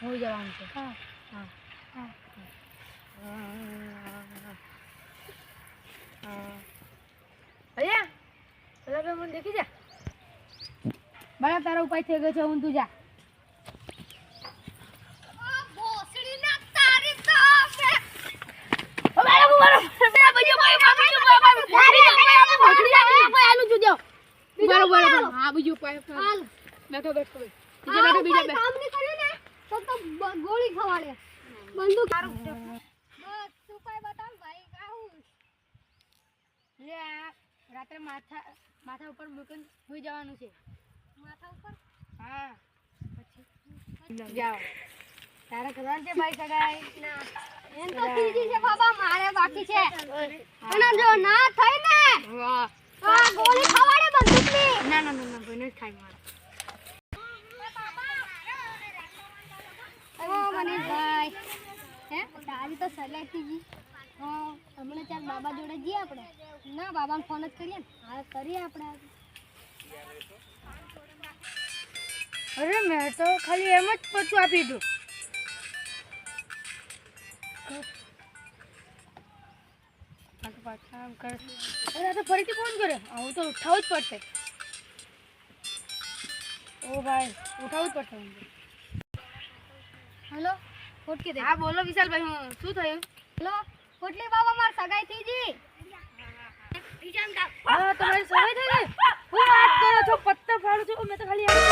હોઈ જવાનું છે. હા હા હા અયા પેલા બે મને દેખી જા. બરા તારો ઉપાય થઈ ગયો છે. હું તું જા. ગોળી ખવાડે બંદૂક બસ ઉપાય બતાવ ભાઈ કાહું લે રાત્રે માથા ઉપર મૂકીને સુઈ જવાનું છે. માથા ઉપર હા પછી જાઓ. તારે કરવાનું છે ભાઈ સગાઈ? ના એમ તો સીધી છે બાબા મારે બાકી છે અને જો ના થઈ ને વાહ આ ગોળી ખવાડે બંદૂકની ના ના ના ના ભાઈ ન થાય મારે. ઓ મનીષભાઈ હે તારી તો સગાઈ થઈ ગઈ. હા હમણાં ચાલ બાબા જોડે જઈએ આપણે. ના બાબાને ફોન જ કરીએ ને. હા કરીએ આપણે. અરે મેં તો ખાલી એમ જ પતું આપી દઉં. પાછા આમ કર. અરે આ તો ફરીથી ફોન કર્યો. આવું તો ઉઠાવવું જ પડશે. ઓ ભાઈ ઉઠાવવું જ પડશે. હેલો કોટકી દે. હા બોલો વિશાલભાઈ. હું શું થયું? હેલો કોટલી બાબા માર સગાઈ થઈ ગઈ. હા તમારી સગાઈ થઈ ગઈ? હું વાત કરો છો? પત્તા ફાડું છું. મેં તો ખાલી